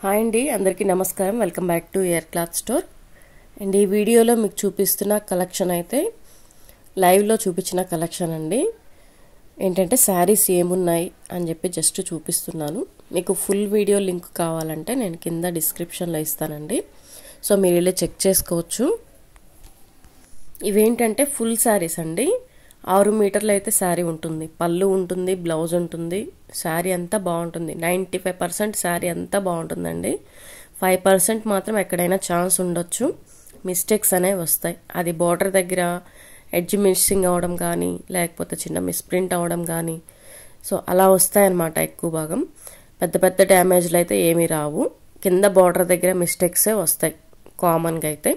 Hi అండి, అందరికీ నమస్కారం. Welcome back to air cloth store. And ఈ వీడియోలో మీకు చూపిస్తున్న కలెక్షన్ అయితే లైవ్లో చూపించిన కలెక్షన్ అండి. ఏంటంటే శారీస్ ఏమున్నాయి అని చెప్పి జస్ట్ చూపిస్తున్నాను. మీకు ఫుల్ వీడియో లింక్ కావాలంటే నేను కింద డిస్క్రిప్షన్లో ఇస్తానండి. సో మీరు ఇలా చెక్ చేసుకోవచ్చు. ఇవేంటంటే ఫుల్ శారీస్ అండి. 6 మీటర్లు అయితే శారీ ఉంటుంది, పళ్ళు ఉంటుంది, బ్లౌజ్ ఉంటుంది, శారీ అంతా బాగుంటుంది. 95% శారీ అంతా బాగుంటుందండి. 5% మాత్రం ఎక్కడైనా ఛాన్స్ ఉండొచ్చు, మిస్టేక్స్ అనేవి వస్తాయి. అది బోర్డర్ దగ్గర ఎడ్జ్ మిస్సింగ్ అవ్వడం కానీ, లేకపోతే చిన్న మిస్ప్రింట్ అవ్వడం కానీ, సో అలా వస్తాయన్నమాట. ఎక్కువ భాగం పెద్ద పెద్ద డ్యామేజ్లు అయితే ఏమీ రావు. కింద బోర్డర్ దగ్గర మిస్టేక్సే వస్తాయి కామన్గా అయితే.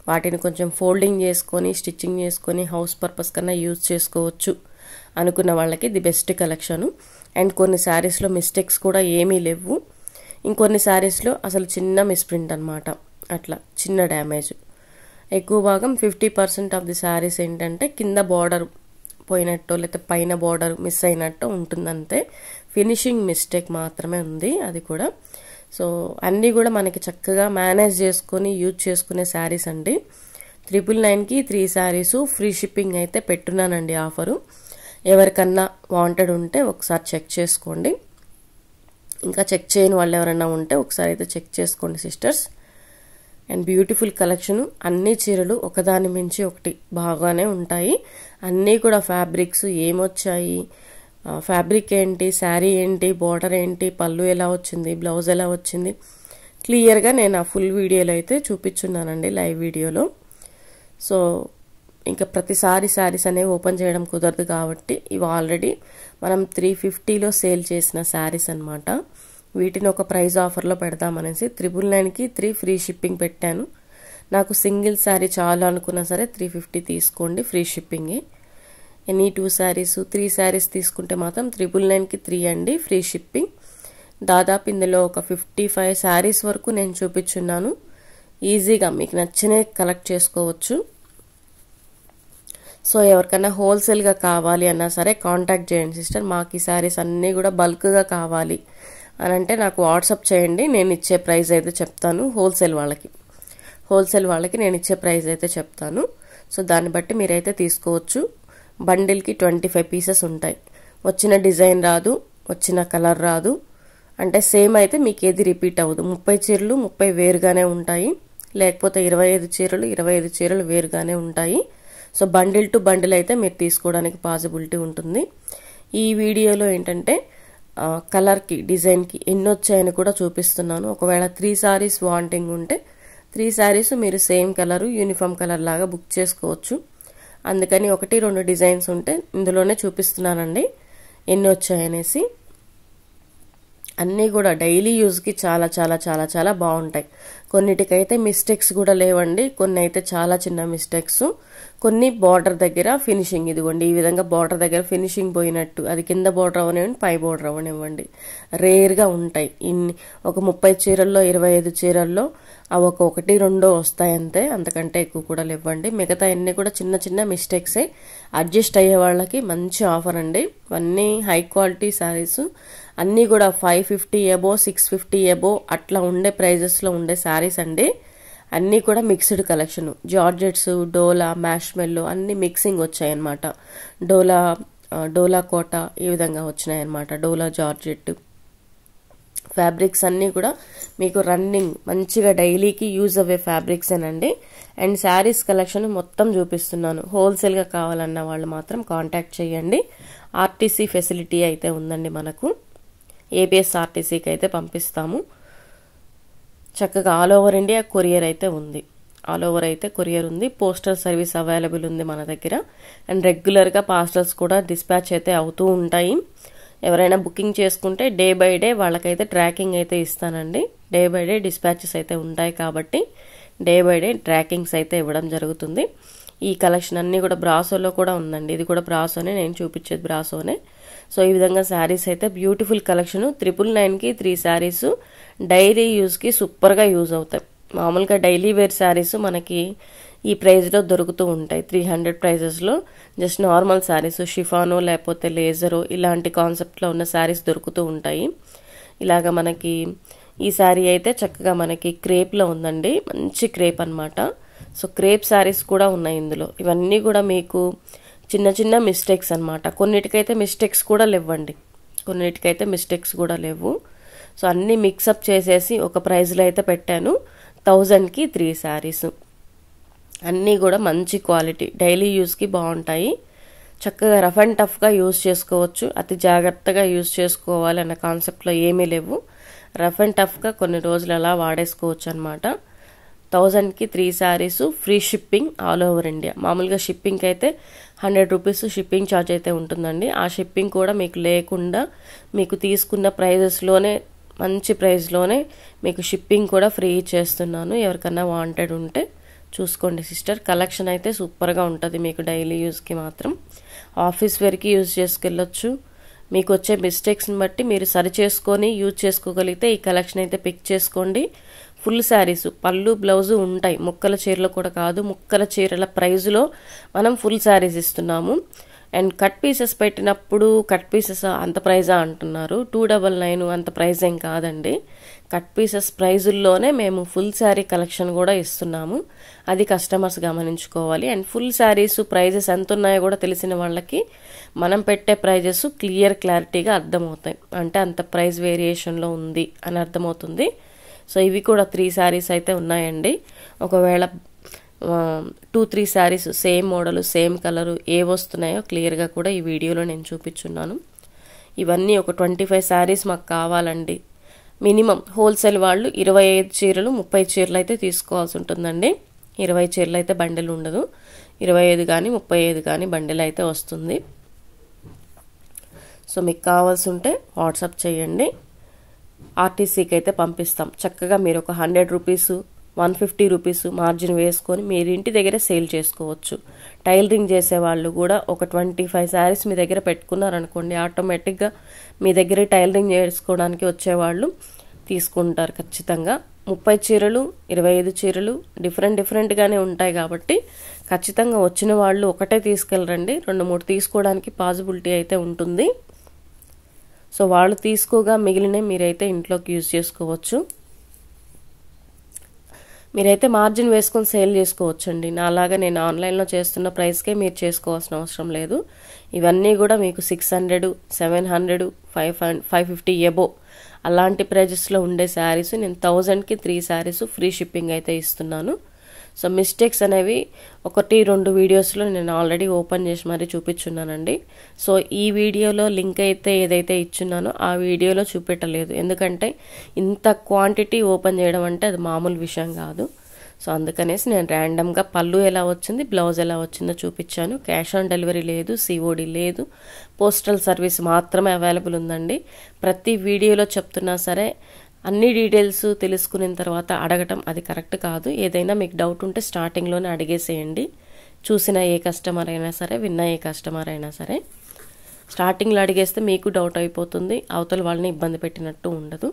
వాటిని కొంచెం ఫోల్డింగ్ చేసుకొని స్టిచ్చింగ్ చేసుకొని హౌస్ పర్పస్ కన్నా యూజ్ చేసుకోవచ్చు అనుకున్న వాళ్ళకి ది బెస్ట్ కలెక్షను. అండ్ కొన్ని శారీస్లో మిస్టేక్స్ కూడా ఏమీ లేవు. ఇంకొన్ని శారీస్లో అసలు చిన్న మిస్ప్రింట్ అనమాట, అట్లా చిన్న డ్యామేజ్. ఎక్కువ భాగం 50% ఆఫ్ ది శారీస్ ఏంటంటే కింద బార్డర్ పోయినట్టు లేకపోతే పైన బార్డర్ మిస్ అయినట్టు ఉంటుందంతే. ఫినిషింగ్ మిస్టేక్ మాత్రమే ఉంది అది కూడా. సో అన్నీ కూడా మనకి చక్కగా మేనేజ్ చేసుకొని యూజ్ చేసుకునే శారీస్ అండి. 999కి 3 శారీసు ఫ్రీ షిప్పింగ్ అయితే పెట్టున్నానండి ఆఫరు. ఎవరికన్నా వాంటెడ్ ఉంటే ఒకసారి చెక్ చేసుకోండి. ఇంకా చెక్ చేయని వాళ్ళు ఎవరైనా ఉంటే ఒకసారి అయితే చెక్ చేసుకోండి సిస్టర్స్. And beautiful collection. అన్ని చీరలు ఒకదాని మించి ఒకటి బాగానే ఉంటాయి. అన్నీ కూడా ఫ్యాబ్రిక్స్ ఏమొచ్చాయి, ఫ్యాబ్రిక్ ఏంటి, శారీ ఏంటి, బార్డర్ ఏంటి, పళ్ళు ఎలా వచ్చింది, బ్లౌజ్ ఎలా వచ్చింది, క్లియర్గా నేను ఆ ఫుల్ వీడియోలో అయితే చూపించున్నానండి, లైవ్ వీడియోలో. సో ఇంకా ప్రతిసారి శారీస్ అనేవి ఓపెన్ చేయడం కుదరదు కాబట్టి ఇవి ఆల్రెడీ మనం 350లో సేల్ చేసిన శారీస్ అనమాట. వీటిని ఒక ప్రైజ్ ఆఫర్లో పెడదామనేసి 999కి 3 ఫ్రీ షిప్పింగ్ పెట్టాను. నాకు సింగిల్ శారీ చాలు అనుకున్నా సరే 350 తీసుకోండి, ఫ్రీ షిప్పింగే. ఎనీ 2 శారీస్ 3 శారీస్ తీసుకుంటే మాత్రం 999కి 3 అండి, ఫ్రీ షిప్పింగ్. దాదాపు ఇందులో ఒక 55 శారీస్ వరకు నేను చూపించున్నాను. ఈజీగా మీకు నచ్చినవి కలెక్ట్ చేసుకోవచ్చు. సో ఎవరికైనా హోల్సేల్గా కావాలి అన్నా సరే కాంటాక్ట్ చేయండి సిస్టర్. మాకు ఈ శారీస్ అన్నీ కూడా బల్క్గా కావాలి అని అంటే నాకు వాట్సాప్ చేయండి, నేను ఇచ్చే ప్రైస్ అయితే చెప్తాను. హోల్సేల్ వాళ్ళకి నేను ఇచ్చే ప్రైస్ అయితే చెప్తాను. సో దాన్ని బట్టి మీరైతే తీసుకోవచ్చు. బండిల్కి 25 పీసెస్ ఉంటాయి. వచ్చిన డిజైన్ రాదు, వచ్చిన కలర్ రాదు, అంటే సేమ్ అయితే మీకు ఏది రిపీట్ అవ్వదు. 30 చీరలు 30 వేరుగానే ఉంటాయి, లేకపోతే 25 చీరలు 25 చీరలు వేరుగానే ఉంటాయి. సో బండిల్ టు బండిల్ అయితే మీరు తీసుకోవడానికి పాసిబిలిటీ ఉంటుంది. ఈ వీడియోలో ఏంటంటే కలర్కి డిజైన్కి ఎన్ని వచ్చాయని కూడా చూపిస్తున్నాను. ఒకవేళ 3 శారీస్ వాంటింగ్ ఉంటే 3 శారీస్ మీరు సేమ్ కలరు యూనిఫామ్ కలర్ లాగా బుక్ చేసుకోవచ్చు. అందుకని 1-2 డిజైన్స్ ఉంటే ఇందులోనే చూపిస్తున్నానండి ఎన్ని వచ్చాయనేసి. అన్నీ కూడా డైలీ యూజ్కి చాలా చాలా చాలా చాలా బాగుంటాయి. కొన్నిటికైతే మిస్టేక్స్ కూడా లేవండి, కొన్ని అయితే చాలా చిన్న మిస్టేక్స్. కొన్ని బార్డర్ దగ్గర ఫినిషింగ్, ఇదిగోండి ఈ విధంగా బార్డర్ దగ్గర ఫినిషింగ్ పోయినట్టు, అది కింద బార్డర్ అవనివ్వండి పై బార్డర్ అవనివ్వండి, రేర్గా ఉంటాయి. ఒక 30 చీరల్లో 25 చీరల్లో అవి ఒక 1-2 వస్తాయంతే, అంతకంటే ఎక్కువ కూడా లేవండి. మిగతా అన్ని కూడా చిన్న చిన్న మిస్టేక్సే. అడ్జస్ట్ అయ్యే వాళ్ళకి మంచి ఆఫర్ అండి. అన్నీ హై క్వాలిటీ శారీస్, అన్నీ కూడా 550 అబో 650 అబో అట్లా ఉండే ప్రైజెస్లో ఉండే శారీస్ అండి. అన్నీ కూడా మిక్స్డ్ కలెక్షన్. జార్జెట్స్, డోలా, మ్యాష్మెల్లో అన్ని మిక్సింగ్ వచ్చాయన్నమాట. డోలా కోట ఈ విధంగా వచ్చినాయన్నమాట. డోలా జార్జెట్ ఫ్యాబ్రిక్స్ అన్నీ కూడా మీకు రన్నింగ్ మంచిగా డైలీకి యూజ్ అవ్వే ఫ్యాబ్రిక్సేనండి. అండ్ శారీస్ కలెక్షన్ మొత్తం చూపిస్తున్నాను. హోల్సేల్గా కావాలన్న వాళ్ళు మాత్రం కాంటాక్ట్ చేయండి. ఆర్టీసీ ఫెసిలిటీ అయితే ఉందండి మనకు. ఏపీఎస్ ఆర్టీసీకి అయితే పంపిస్తాము. చక్కగా ఆల్ ఓవర్ ఇండియా కొరియర్ అయితే ఉంది. ఆల్ ఓవర్ అయితే కొరియర్ ఉంది. పోస్టల్ సర్వీస్ అవైలబుల్ ఉంది మన దగ్గర. అండ్ రెగ్యులర్గా పార్సల్స్ కూడా డిస్పాచ్ అయితే అవుతూ ఉంటాయి. ఎవరైనా బుకింగ్ చేసుకుంటే డే బై డే వాళ్ళకైతే ట్రాకింగ్ అయితే ఇస్తానండి. డే బై డే డిస్పాచెస్ అయితే ఉంటాయి కాబట్టి డే బై డే ట్రాకింగ్స్ అయితే ఇవ్వడం జరుగుతుంది. ఈ కలెక్షన్ అన్నీ కూడా బ్రాసోలో కూడా ఉందండి. ఇది కూడా బ్రాసోనే, నేను చూపించేది బ్రాసోనే. సో ఈ విధంగా శారీస్ అయితే బ్యూటిఫుల్ కలెక్షన్. 999కి 3 శారీస్ డైలీ యూజ్కి సూపర్గా యూజ్ అవుతాయి. మామూలుగా డైలీ వేర్ శారీస్ మనకి ఈ ప్రైస్లో దొరుకుతూ ఉంటాయి. 300 ప్రైజెస్లో జస్ట్ నార్మల్ శారీస్, షిఫానో లేకపోతే లేజరో ఇలాంటి కాన్సెప్ట్లో ఉన్న శారీస్ దొరుకుతూ ఉంటాయి. ఇలాగ మనకి ఈ శారీ అయితే చక్కగా మనకి క్రేప్లో ఉందండి, మంచి క్రేప్ అన్నమాట. సో క్రేప్ శారీస్ కూడా ఉన్నాయి ఇందులో. ఇవన్నీ కూడా మీకు చిన్న చిన్న మిస్టేక్స్ అన్నమాట. కొన్నిటికైతే మిస్టేక్స్ కూడా లేవండి, కొన్నిటికైతే మిస్టేక్స్ కూడా లేవు. సో అన్నీ మిక్సప్ చేసేసి ఒక ప్రైజ్లో అయితే పెట్టాను. 1000కి 3 శారీస్. అన్నీ కూడా మంచి క్వాలిటీ, డైలీ యూస్కి బాగుంటాయి. చక్కగా రఫ్ అండ్ టఫ్గా యూజ్ చేసుకోవచ్చు. అతి జాగ్రత్తగా యూజ్ చేసుకోవాలి అన్న కాన్సెప్ట్లో ఏమీ లేవు. రఫ్ అండ్ టఫ్గా కొన్ని రోజులు అలా వాడేసుకోవచ్చు అనమాట. 1000కి 3 saris, free shipping all over India. మామూలుగా షిప్పింగ్కి అయితే 100 రూపీస్ షిప్పింగ్ ఛార్జ్ అయితే ఉంటుందండి. ఆ షిప్పింగ్ కూడా మీకు లేకుండా మీకు తీసుకున్న ప్రైజెస్లోనే, మంచి ప్రైస్లోనే మీకు షిప్పింగ్ కూడా ఫ్రీ చేస్తున్నాను. ఎవరికన్నా వాంటెడ్ ఉంటే చూసుకోండి సిస్టర్. కలెక్షన్ అయితే సూపర్గా ఉంటుంది మీకు డైలీ యూస్కి మాత్రం. ఆఫీస్ వేర్కి యూజ్ చేసుకెళ్ళొచ్చు. మీకు వచ్చే మిస్టేక్స్ని బట్టి మీరు సరి చేసుకొని యూజ్ చేసుకోగలిగితే ఈ కలెక్షన్ అయితే పిక్ చేసుకోండి. ఫుల్ శారీస్, పళ్ళు బ్లౌజు ఉంటాయి, ముక్కల చీరలు కూడా కాదు. ముక్కల చీరల ప్రైజులో మనం ఫుల్ శారీస్ ఇస్తున్నాము. అండ్ కట్ పీసెస్ పెట్టినప్పుడు కట్ పీసెస్ అంత ప్రైజా అంటున్నారు. 299 అంత ప్రైజ్ ఏం కాదండి. కట్ పీసెస్ ప్రైజుల్లోనే మేము ఫుల్ శారీ కలెక్షన్ కూడా ఇస్తున్నాము. అది కస్టమర్స్ గమనించుకోవాలి. అండ్ ఫుల్ శారీస్ ప్రైజెస్ ఎంత ఉన్నాయో కూడా తెలిసిన వాళ్ళకి మనం పెట్టే ప్రైజెస్ క్లారిటీగా అర్థమవుతాయి. అంటే అంత ప్రైస్ వేరియేషన్లో ఉంది అని అర్థమవుతుంది. సో ఇవి కూడా 3 శారీస్ అయితే ఉన్నాయండి. ఒకవేళ 2-3 saris same model, same colour ఏవి వస్తున్నాయో క్లియర్గా కూడా ఈ వీడియోలో నేను చూపించున్నాను. ఇవన్నీ ఒక 25 శారీస్ మాకు కావాలండి. మినిమం హోల్సేల్ వాళ్ళు 25 చీరలు 30 చీరలు అయితే తీసుకోవాల్సి ఉంటుందండి. 20 చీరలు అయితే బండిల్ ఉండదు. 25 కానీ 35 కానీ బండిల్ అయితే వస్తుంది. సో మీకు కావాల్సి ఉంటే వాట్సాప్ చేయండి. ఆర్టీసీకి అయితే పంపిస్తాం. చక్కగా మీరు ఒక 100 రూపీస్ 150 రూపీస్ మార్జిన్ వేసుకొని మీరు ఇంటి దగ్గర సేల్ చేసుకోవచ్చు. టైలరింగ్ చేసేవాళ్ళు కూడా ఒక 25 శారీస్ మీ దగ్గర పెట్టుకున్నారనుకోండి, ఆటోమేటిక్గా మీ దగ్గర టైలరింగ్ చేసుకోవడానికి వచ్చేవాళ్ళు తీసుకుంటారు ఖచ్చితంగా. 30 చీరలు 25 చీరలు డిఫరెంట్గానే ఉంటాయి కాబట్టి ఖచ్చితంగా వచ్చిన వాళ్ళు ఒకటే తీసుకెళ్ళరండి, 2-3 తీసుకోవడానికి పాసిబిలిటీ అయితే ఉంటుంది. సో వాళ్ళు తీసుకోగా మిగిలినవి మీరైతే ఇంట్లోకి యూజ్ చేసుకోవచ్చు. మీరైతే మార్జిన్ వేసుకొని సేల్ చేసుకోవచ్చండి. నాలాగా నేను ఆన్లైన్లో చేస్తున్న ప్రైస్కే మీరు చేసుకోవాల్సిన అవసరం లేదు. ఇవన్నీ కూడా మీకు 600, 700, 550 ఎబో అలాంటి ప్రైజెస్లో ఉండే శారీస్ నేను 1000కి 3 శారీస్ ఫ్రీ షిప్పింగ్ అయితే ఇస్తున్నాను. సో మిస్టేక్స్ అనేవి 1-2 వీడియోస్లో నేను ఆల్రెడీ ఓపెన్ చేసి మరీ చూపించున్నానండి. సో ఈ వీడియోలో లింక్ అయితే ఏదైతే ఇచ్చున్నానో ఆ వీడియోలో చూపెట్టలేదు, ఎందుకంటే ఇంత క్వాంటిటీ ఓపెన్ చేయడం అంటే అది మామూలు విషయం కాదు. సో అందుకనేసి నేను ర్యాండమ్గా పళ్ళు ఎలా వచ్చింది, బ్లౌజ్ ఎలా వచ్చిందో చూపించాను. క్యాష్ ఆన్ డెలివరీ లేదు, సిఓడి లేదు, పోస్టల్ సర్వీస్ మాత్రమే అవైలబుల్ ఉందండి. ప్రతి వీడియోలో చెప్తున్నా సరే అన్ని డీటెయిల్స్ తెలుసుకున్న తర్వాత అడగటం అది కరెక్ట్ కాదు. ఏదైనా మీకు డౌట్ ఉంటే స్టార్టింగ్లోనే అడిగేసేయండి. చూసిన ఏ కస్టమర్ అయినా సరే, విన్న ఏ కస్టమర్ అయినా సరే స్టార్టింగ్లో అడిగేస్తే మీకు డౌట్ అయిపోతుంది, అవతల వాళ్ళని ఇబ్బంది పెట్టినట్టు ఉండదు.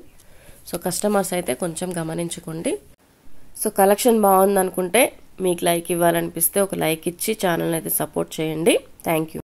సో కస్టమర్స్ అయితే కొంచెం గమనించుకోండి. సో కలెక్షన్ బాగుందనుకుంటే మీకు లైక్ ఇవ్వాలనిపిస్తే ఒక లైక్ ఇచ్చి ఛానల్ని అయితే సపోర్ట్ చేయండి. Thank you.